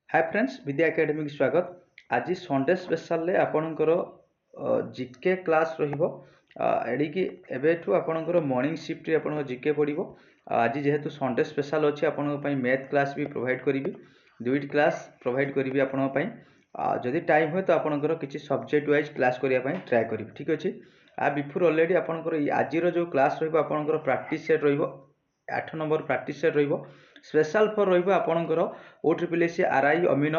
Hi friends विद्या academy की स्वागत। आज संडे स्पेशल आपणकर जीके क्लास रही एबेठू आपणकर मॉर्निंग शिफ्ट आप जीके पड़ो। आज जेहेतु संडे स्पेशल अच्छी आपंपाई मैथ क्लास भी प्रोवाइड करी दुईट क्लास प्रोवाइड करी आपंपाई। जदि टाइम हुए तो आपंकर किसी सब्जेक्ट वाइज क्लास करने ट्राए करी। ठीक अच्छे आ बिफोर अलरेडी आपंकर आज जो क्लास रहा प्रैक्टिस सेट रठ नंबर प्रैक्टिस सेट रही स्पेशल फॉर रहा OSSC RI अमीन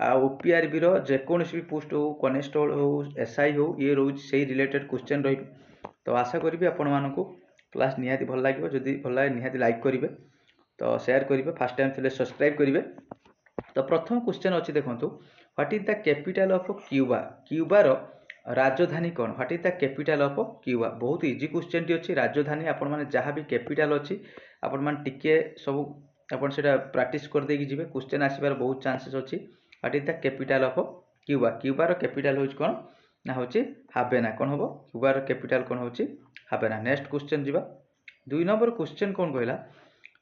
OPRB जेकोसी भी पोस्ट हो कनेस्टेबल हो SI हो ये रोज से रिलेटेड क्वेश्चन रही। तो आशा करी आपण मानक क्लास निहाती भल लगे। जदि भल लगे निहाती लाइक करेंगे तो शेयर करेंगे फास्ट टाइम थे सब्सक्राइब करेंगे। तो प्रथम क्वेश्चन अच्छी देखो what is the capital of Cuba. क्यूबार राजधानी कौन। What is the capital of Cuba. बहुत इजी क्वेश्चन टी अच्छी। राजधानी आपण मैंने जहाँ भी कैपिटल अच्छी आपण मैंने टिके सब आप प्रैक्टिस कर देकी जिवे। क्वेश्चन आसबार बहुत चांसेस अच्छी। What is the capital of Cuba. क्यूबार कैपिटल हो कौन ना हूँ हावेना। कौन हम क्यूबार कैपिटल कौन हो हावेना। नेक्स्ट क्वेश्चन जीवा। 2 नंबर क्वेश्चन कौन कहला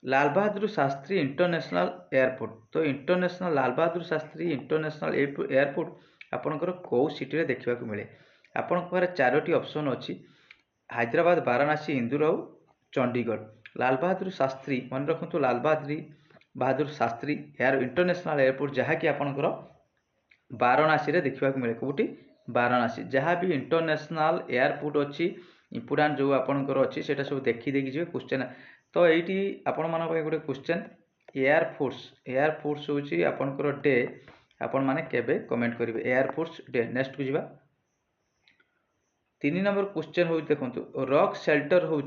लाल बहादुर शास्त्री इंटरनेशनल एयरपोर्ट। तो international Lal Bahadur Shastri international airport आपंकर कौ सिटी देखा मिले। आपण चारोटी ऑप्शन अच्छी हैदराबाद वाराणसी इंदूर और चंडीगढ़। लाल बहादुर शास्त्री मन रखु लाल बहादुर शास्त्री यार इंटरनेशनल एयरपोर्ट जहाँकि आपंकर वाराणसी रे देखा मिले। कौटी वाराणसी जहाँ भी इंटरनेशनल एयरपोर्ट अच्छी इंपोर्टाट जो आपंकर अच्छी से सब देखी जी क्वेश्चन। तो ये आपण मान गोटे क्वेश्चन एयरफोर्स हूँ आपंकर डे आपण मैंने केबे कमेंट करेंगे एयरफोर्स डे। नेक्स्ट को जीवा। 3 नंबर क्वेश्चन हो देखो रॉक शेल्टर हूँ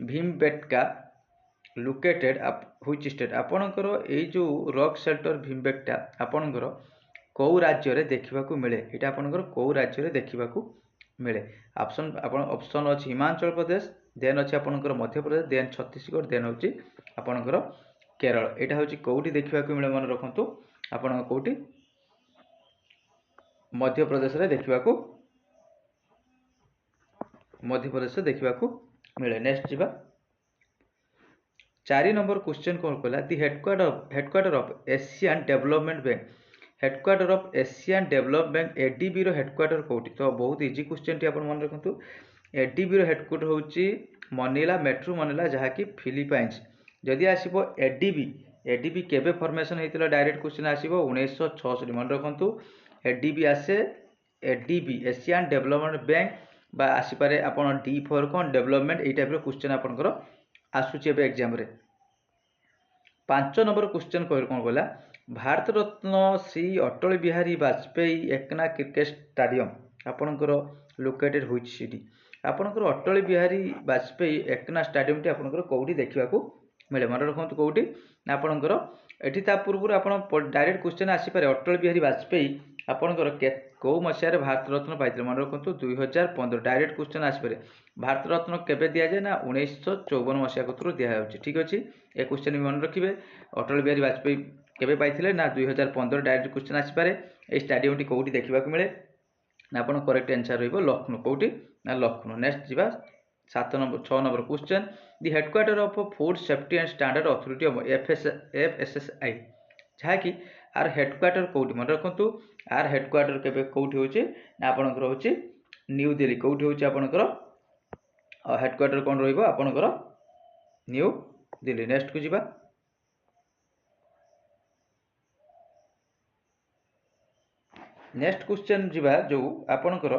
भीमबेटका लोकेटेड व्हिच स्टेट। आपणकर ये जो रॉक शेल्टर भीमबेटका आपणकर कौ राज्य रे देखा मिले। यहाँ आपणकर कौ राज्य रे देखा मिले। ऑप्शन अच्छी हिमाचल प्रदेश देन अच्छी आपणकर मध्य प्रदेश देन छत्तीसगढ़ देन हूँ आपणकर केरल। यहाँ हूँ कौटी देखा मिले मन रखु आपण कौटी मध्य प्रदेश रे देखा मिले। नेक्स्ट जीवा। 4 नंबर क्वेश्चन कौन कहला the headquarter of Asian development bank. Headquarter of Asian development bank ADB रो हेडक्वार्टर कौटी। तो बहुत इजी क्वेश्चन टी आप मन रखु ADB रो हेडक्वार्टर हूँ मनीला मेट्रो मनीला जहाँकि फिलिपाइंस। जदि आसो ADB केबे फॉर्मेशन होता डायरेक्ट क्वेश्चन आसो 1966 मन रखु ADB आसे ADB एशियन डेवलपमेंट बैंक बा आसीपारे आपन D फॉर कौन डेवलपमेंट ये टाइप क्वेश्चन आपंकर आसूची एग्जाम रे। 5 नंबर क्वेश्चन कौन कहला भारत रत्न श्री अटल बिहारी वाजपेयी एकना क्रिकेट स्टाडियम आपंकर लोकेटेड व्हिच सिटी। आपंकर अटल बिहारी वाजपेयी एकना स्टाडियम टी आपंकर कौटी देखा मिले मन रखु कौटी ना आपंकर एटी ता पूर्व आप डायरेक्ट क्वेश्चन आसीपारे अटल बिहारी वाजपेयी आपंकर कौ मसीह भारत रत्न पाई मन रखु 2015 डायरेक्ट क्वेश्चन आसपे। भारत रत्न केबे दि जाए ना 1954 मसीहा कतरू दिखाई। ठीक अच्छे ए क्वेश्चन भी मन रखिए अटल बिहारी वाजपेयी केबे पाइथिले ना 2015 डायरेक्ट क्वेश्चन आसपे। ये स्टाडियम टी कौटी देखा मिले ना आप करेक्ट आंसर रही लखनऊ। कौटी ना लखनऊ। नेक्स्ट जीवा 6 number question the headquarter of food safety and standard authority of FSSAI जहाँकि आर हेडक्वार्टर कौटी मन रखु आर हेडक्वार्टर केबे कौटी होची ना आपनकर होची न्यू दिल्ली। कौटी होची आपनकर हेडक्वार्टर कौन रहिबो आपनकर न्यू दिल्ली। नेक्स्ट को जीवा। नेक्स्ट क्वेश्चन जीवा जो आपनकर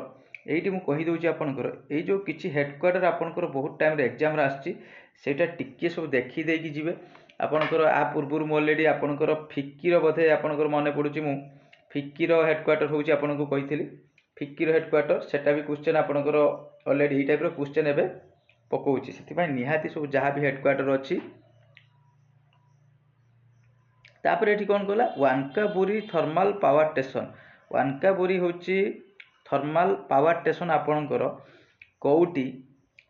एइटी मु कहि दउची आपनकर ए जो किछि हेडक्वार्टर आपनकर बहुत टाइम रे एग्जाम रे आछि सेटा टिके सब देखि देकी जिवे। आपनकर आ पूर्वरु मु ऑलरेडी आपनकर फिक्कीर बोधे आपनकर मने पडुची मु फिक्कीर हेडक्वार्टर होची आपनको कहिथिली फिक्कीर हेडक्वार्टर सेटा भी क्वेश्चन आपनकर ऑलरेडी ए टाइप रो क्वेश्चन एबे पकोउची। सेति भाई निहाती सब जहाँ भी हेडक्वार्टर अच्छी तापर एठी कौन कहला वानकाबुरी थर्माल पावर स्टेशन। वानकाबुरी होची थर्माल पावर स्टेशन आपनकर कौटी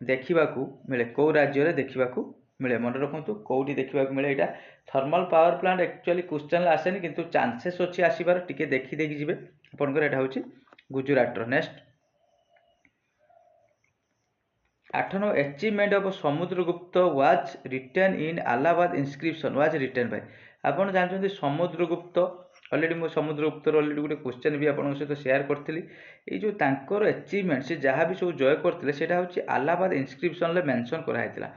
देखा मिले कौ राज्य रे देखा मिले मन रखु कौटी देखा मिले। यहाँ thermal power plant actually question आसेनी किंतु चांसेस अच्छी आसबार टिके देखी देखी जिवे आपनकर एटा होची Gujarat. Next 8 number achievement of Samudragupta was written in Allahabad inscription was written by. आपन जानते समुद्रगुप्त अलरेडी मो समुद्रगुप्तर अलरेडी गोटे क्वेश्चन भी आपन सहित शेयर करथिली ए जो तांकर अचीवमेंट से जहाँ भी सब जय करथिले सेटा होची अलाहाबाद इनस्क्रिप्शन ले मेंशन करा हैतिला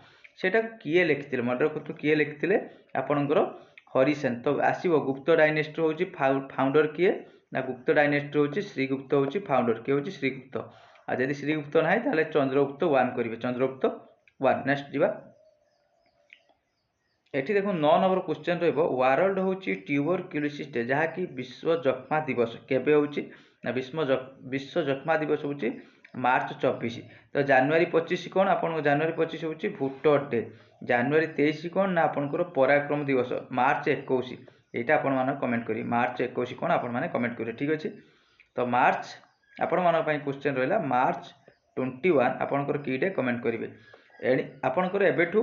सेटा किए लिखिथिले मन रखतु किए लिखिथिले आपनकर हरिसेन तो आसीबो गुप्त डायनेस्टी होची फाउंडर किए ना गुप्त डायनेस्टी होची श्रीगुप्त होची फाउंडर किए होची श्रीगुप्त आ जदि श्रीगुप्त नाही ताले चंद्रगुप्त 1 करिवे चंद्रगुप्त 1 नेक्स्ट जिबा एठी देखो 9 नंबर क्वेश्चन रहइबो वर्ल्ड होची ट्यूबरक्युलोसिस डे जहा कि विश्व जक्मा दिवस केबे होची ना विश्व जक्मा दिवस होची मार्च 24 तो जनवरी 25 कोन आपन जनवरी 25 होची भुट्टर डे जनवरी 23 कोन ना आपनकर पराक्रम दिवस मार्च 21 एटा आपन माने कमेंट करी मार्च 21 कोन आपन माने कमेंट करी ठीक अछि तो मार्च आपन माने पई क्वेश्चन रहला मार्च 21 आपनकर की डे कमेंट करिवे एडी आपनकर एबेठू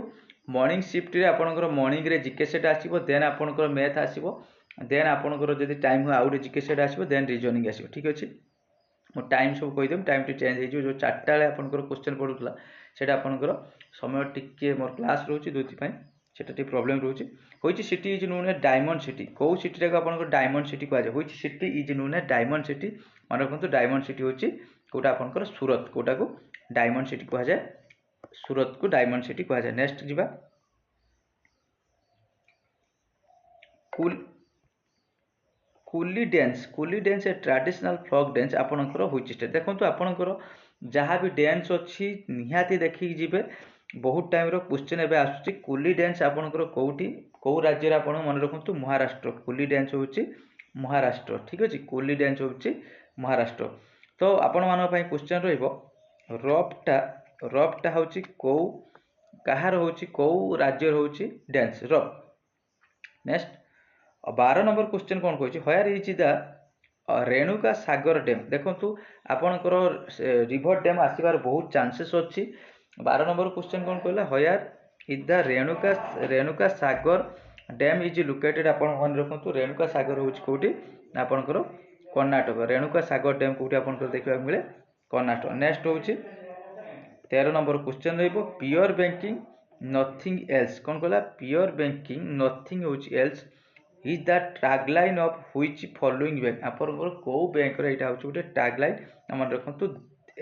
मॉर्निंग शिफ्ट रे आपनकर मॉर्निंग रे जीके सेट आसीबो देन आपनकर मैथ आसीबो देन आपनकर जदि टाइम हो आउट जीके सेट आसीबो देन रीजनिंग आसीबो ठीक अछि मो टाइम सब कहि देम टाइम टू चेंज हे जो 4टा रे आपनकर क्वेश्चन पडुतला सेटा आपनकर समय टिके मोर क्लास रहउची दुति पई सेटा टी प्रॉब्लम रहउची होइची city is known as diamond city को सिटी रे आपनकर डायमंड सिटी को आजे होइची city is known as diamond city मन रखंतु डायमंड सिटी होची कोटा आपनकर सूरत कोटा को डायमंड सिटी को आजे सूरत को डायमंड सिटी को आजे नेक्स्ट जिबा कुली dance a traditional folk dance आपनकर होइची स्टेट देखंतु आपनकर जहाँ भी डांस अच्छी निहाती देखि जिबे बहुत टाइम रो क्वेश्चन एबे आसुची कुली डांस आपनकर कोउठी को राज्य रे आपन मन रखंतु महाराष्ट्र कुली डांस होची महाराष्ट्र ठीक अछि कुली डांस होची महाराष्ट्र तो आपन मान पई क्वेश्चन रहइबो रफटा होची को कहार होची को राज्य होची डांस रफ नेक्स्ट 12 नंबर क्वेश्चन कौन कहछि where is the Renuka Sagar dam देखंतु आपनकर रिवर डैम आसीबार बहुत चांसेस अछि 12 नंबर क्वेश्चन कौन कहला hear is the Renuka Sagar dam is located आपन मन रखंतु रेणुका सागर होछि कोठी आपनकर कर्नाटक रेणुका सागर डैम कोठी आपनकर देखिबा मिले कर्नाटक नेक्स्ट होछि 13 नंबर क्वेश्चन रहइबो प्योर बैंकिंग नथिंग एल्स कौन कहला प्योर बैंकिंग नथिंग होछि else is the tagline of which following bank आपनकर को बैंक रे एटा होछि गोटे टैगलाइन हमन रखंतु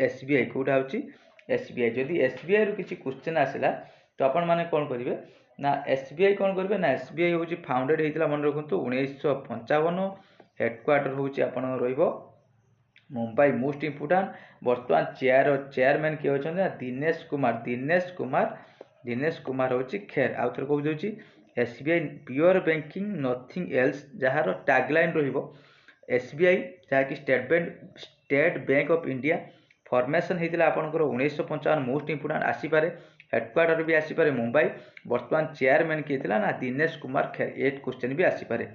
एसबीआई कोटा होछि एसबीआई जदि एसबीआई रो किछि क्वेश्चन आसिला तो आपन माने कोन करिवे ना एसबीआई कोन करिवे ना एसबीआई होछि फाउंडेड हेतिला मन रखंतु 1955 हेडक्वार्टर होछि आपन रहइबो मुंबई मोस्ट इंपोर्टेंट वर्तमान चेयरमैन के होछन दिनेश कुमार होछि खेर आउथर को दोछि SBI pure banking nothing else जहार टैगलाइन रहिबो एसबीआई जहा कि state bank of India formation हेतिला आपनकर 1955 मोस्ट इंपोर्टेंट आसी पारे हेडक्वार्टर भी आसी पारे मुंबई वर्तमान चेयरमैन के हेतिला ना दिनेश कुमार खेर ए क्वेश्चन भी आसी पारे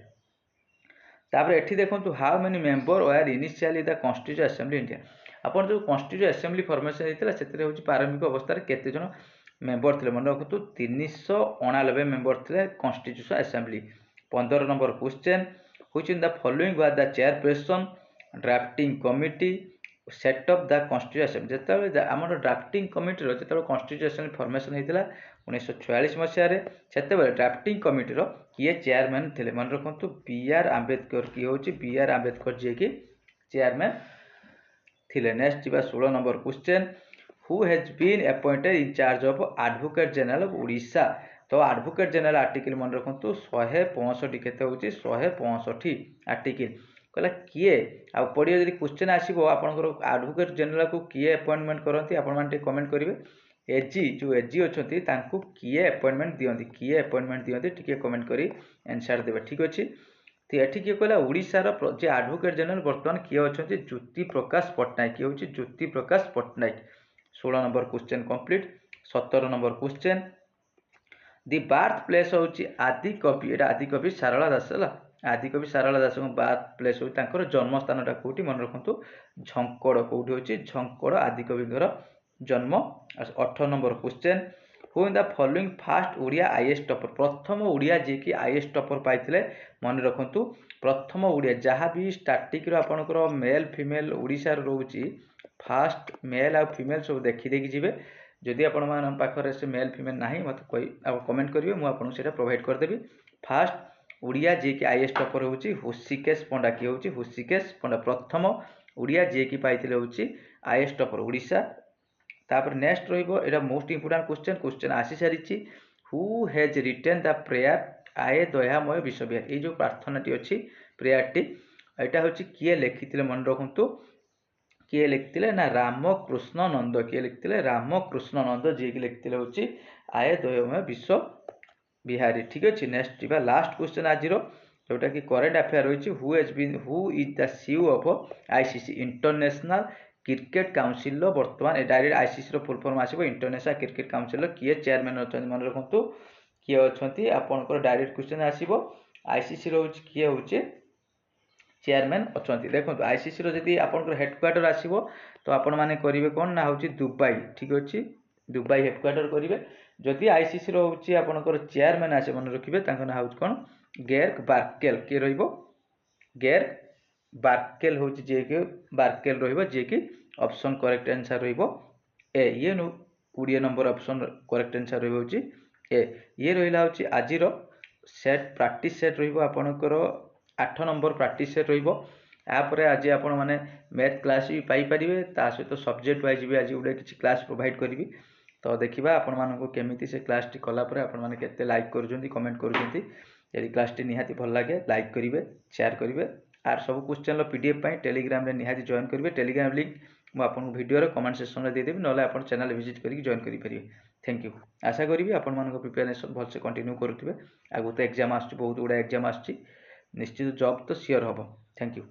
तापर एठी देखंतु how many member were initially the constituent assembly India आपन जो कॉन्स्टिट्यूएंट असेंबली फॉर्मेशन हेतिला सेतरे होची प्रारंभिक अवस्था रे केते जन मेंबर थिले मन रखतु 389 मेंबर थिले constitution assembly 15 number question which in the following were the chairperson drafting committee set up the constituent assembly जेतबे हमर ड्राफ्टिंग कमिटी रो जेतबे कॉन्स्टिट्यूएंट असेंबली फॉर्मेशन हेतिला 1946 मसिया रे सेतबे ड्राफ्टिंग कमिटी रो किए चेयरमैन थिले मन रखंतु बीआर आंबेडकर की होची बीआर आंबेडकर जे की चेयरमैन थिले नेक्स्ट जिबा 16 number question who has been appointed in charge of advocate general of Odisha तो एडवोकेट जनरल आर्टिकल मन रखंतु 165 केते होची 165 आर्टिकल कहला किए आ पडियो जदि क्वेश्चन आसीबो आपनकर एडवोकेट जनरल को किए अपॉइंटमेंट करंती आपन मानते कमेंट करिवे एजी जो एजी अछंती तांकू किए अपॉइंटमेंट दियंती टिके कमेंट करी आंसर देबे ठीक अछि तो एठी के कहला ओडिसा रो जे एडवोकेट जनरल वर्तमान किए अछंती ज्योति प्रकाश पटनायक के होची Jyoti Prakash Patnaik 16 number question complete 17 number question the birth place होची आदि कवि एटा आदि कवि सारला दास हला आदि कवि सारला दास को बार्थ प्लेस होची तांकर जन्म स्थानटा कोठी मन रखंतु झंकड़ कोठी होची झंकड़ आदि कविଙ୍କର जन्म 18 number question who in the following fast Odia IAS topper प्रथम ओडिया जे कि आईएएस टॉपर पाइथिले मन रखंतु प्रथम ओडिया जहाँ भी स्टैटिक रो आपनकर मेल फीमेल ओडिसा रो रहउची फास्ट मेल आ फीमेल सब देखि देखि जिवे जदि आपण मान पाखरे से मेल फीमेल नाही मत कोई कमेंट करिवे मु आपन सेटा प्रोवाइड कर देबी फास्ट ओडिया जे कि आईएएस टॉपर होउची हृषिकेश पंडा की होउची हृषिकेश पंडा प्रथम ओडिया जे कि पाइथिले होउची आईएएस टॉपर ओडिशा। तापर नेक्स्ट रहिबो एटा मोस्ट इंपोर्टेंट क्वेश्चन आसी सारिची who has written the prayer आए दयामय विश्वविहार। ये जो प्रार्थनाटी अच्छी प्रेयरटी यहाँ हूँ किए लिखी मन रखु किए लिखते ना रामकृष्ण नंद किए लिखते रामकृष्ण नंद जी की लिखते हूँ आए दयामय विश्व बिहारी। ठीक अच्छे नेक्स्ट जी लास्ट क्वेश्चन आज जोटा कि करेन्ट अफेयर रही who is the CEO of ICC international cricket council बर्तमान डायरेक्ट आईसीसी फुल फॉर्म आसो इंटरनेशनल क्रिकेट काउंसिल किए चेयरमैन अच्छा मन रखु किए अच्छा आपंकर डायरेक्ट क्वेश्चन आसो आईसीसी रोचे किए हूँ चेयरमैन अच्छा देखो आईसीसी री आपंकर हेडक्वार्टर आसो तो आपण मैंने करेंगे कौन ना हूँ दुबई। ठीक अच्छे दुबई हेडक्वार्टर करेंगे जदि आईसीसी रोचे आपंकर चेयरमैन आसे मन रखिए ना हूँ कौन गेर्क बार्केल किए गेर्क बार्केल हूँ जे कि बार्केल रे कि ऑप्शन करेक्ट आंसर रहिबो ए ये 20 नंबर ऑप्शन करेक्ट आंसर रहिबो ए ये रहिला होची आजिरो सेट प्रैक्टिस सेट रहिबो आपनकर 8 नंबर प्रैक्टिस सेट रहिबो। यापर आज आपण माने मैथ क्लास भी पाई परिबे ता सहित सब्जेक्ट वाइज भी आज गुडे किछि क्लास प्रोवाइड करबी तो देखिबा आपण मानको केमिति से क्लास टी कला परे आपण माने केते लाइक करूछंती कमेंट करूछंती यदि क्लास टी निहाती भल लागे लाइक करिवे शेयर करिवे आर सब क्वेश्चन लो पीडीएफ पाई टेलीग्राम रे निहाती जॉइन करिवे टेलीग्राम लिंक मु आपन वीडियो रे कमेंट सेक्शन रे दे देबी नले आपन चैनल विजिट करके जॉइन करि परिबे। थैंक यू आशा करिबी आपन मानको प्रिपरेशन भल से कंटिन्यू करूथिबे आगु तो एग्जाम आछी बहुत गुडा एग्जाम आछी निश्चित जॉब तो सियोर हबो। Thank you.